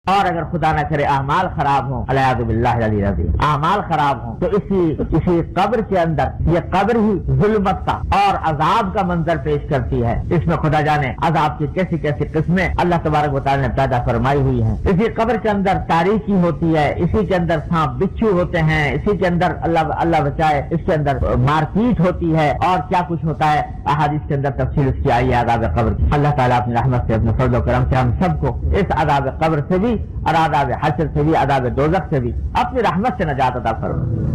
اور اگر خدا نہ کرے اعمال خراب ہوں، العیاذ باللہ العلی العظیم، اعمال خراب ہوں تو اسی قبر کے اندر یہ قبر ہی ظلمت کا اور عذاب کا منظر پیش کرتی ہے۔ اس میں خدا جانے عذاب کی کیسی کیسی قسمیں اللہ تبارک و تعالی نے پیدا فرمائی ہوئی ہیں۔ اسی قبر کے اندر تاریکی ہوتی ہے، اسی کے اندر سانپ بچھو ہوتے ہیں، اسی کے اندر اللہ بچائے اس کے اندر مار پیٹ ہوتی ہے، اور کیا کچھ ہوتا ہے احادیث کے اندر تفصیل اس کی آئی ہے عذاب قبر کی۔ اللہ تعالیٰ اپنی رحمت سے، اپنے فضل و کرم سے ہم سب کو اس عذاب قبر سے بھی اور عذاب حشر سے بھی، عذاب دوزخ سے بھی اپنی رحمت سے نجات عطا فرمائے۔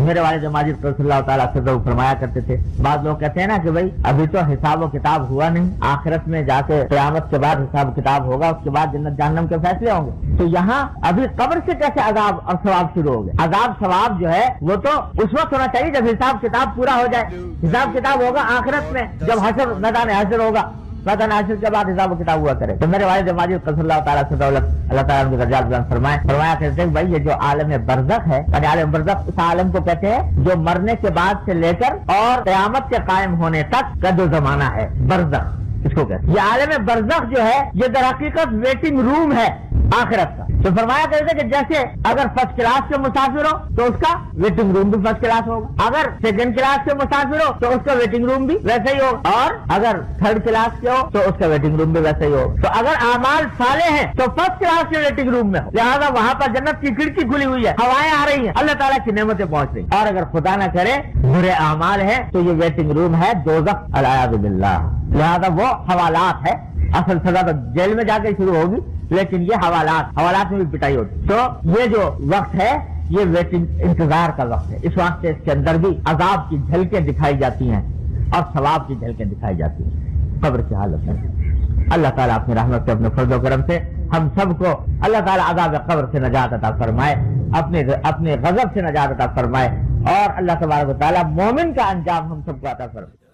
میرے والد ماجد صلی اللہ تعالیٰ سے فرمایا کرتے تھے، بعض لوگ کہتے ہیں نا کہ بھائی ابھی تو حساب و کتاب ہوا نہیں، آخرت میں جا کے قیامت کے بعد حساب و کتاب ہوگا، اس کے بعد جنت جہنم کے فیصلے ہوں گے، تو یہاں ابھی قبر سے کیسے عذاب اور ثواب شروع ہو گئے؟ عذاب ثواب جو ہے وہ تو اس وقت ہونا چاہیے جب حساب کتاب پورا ہو جائے۔ حساب کتاب ہوگا آخرت میں، جب حشر میدان حشر ہوگا، میدان حشر کے بعد حساب و کتاب ہوا کرے۔ تو میرے والد ماجد صلی اللہ تعالیٰ سے دولت اللہ تعالیٰ ان کے درجات بلند فرمایا کرتے ہیں بھائی یہ جو عالم برزخ ہے، یعنی عالم برزخ اس عالم کو کہتے ہیں جو مرنے کے بعد سے لے کر اور قیامت کے قائم ہونے تک کا جو زمانہ ہے، برزخ اس کو کہتے ہیں۔ یہ عالم برزخ جو ہے یہ در حقیقت ویٹنگ روم ہے آخرت کا۔ تو فرمایا کرتے کہ جیسے اگر فرسٹ کلاس کے مسافر ہو تو اس کا ویٹنگ روم بھی فرسٹ کلاس ہوگا، اگر سیکنڈ کلاس کے مسافر ہو تو اس کا ویٹنگ روم بھی ویسے ہی ہوگا، اور اگر تھرڈ کلاس کے ہو تو اس کا ویٹنگ روم بھی ویسے ہی ہوگا۔ تو اگر اعمال صالح ہیں تو فرسٹ کلاس کے ویٹنگ روم میں ہو، لہٰذا وہاں پر جنت کی کھڑکی کھلی ہوئی ہے، ہوائیں آ رہی ہیں، اللہ تعالیٰ کی نعمتیں پہنچ رہی ہیں۔ اور اگر خدا نہ کرے برے اعمال ہیں تو یہ ویٹنگ روم ہے دوزخ، العیاذ باللہ، لہٰذا وہ حوالات ہے۔ اصل سزا تو جیل میں جا کے شروع ہوگی، لیکن یہ حوالات میں بھی پٹائی ہوتی۔ تو یہ جو وقت ہے یہ ویٹنگ انتظار کا وقت ہے، اس واسطے اس کے اندر بھی عذاب کی جھلکیں دکھائی جاتی ہیں اور ثواب کی جھلکیں دکھائی جاتی ہیں قبر کی حالت میں۔ اللہ تعالیٰ اپنی رحمت سے، اپنے فضل و کرم سے ہم سب کو اللہ تعالیٰ عذاب قبر سے نجات عطا فرمائے، اپنے غضب سے نجات عطا فرمائے، اور اللہ تبارک و تعالیٰ مومن کا انجام ہم سب کو عطا فرمائے۔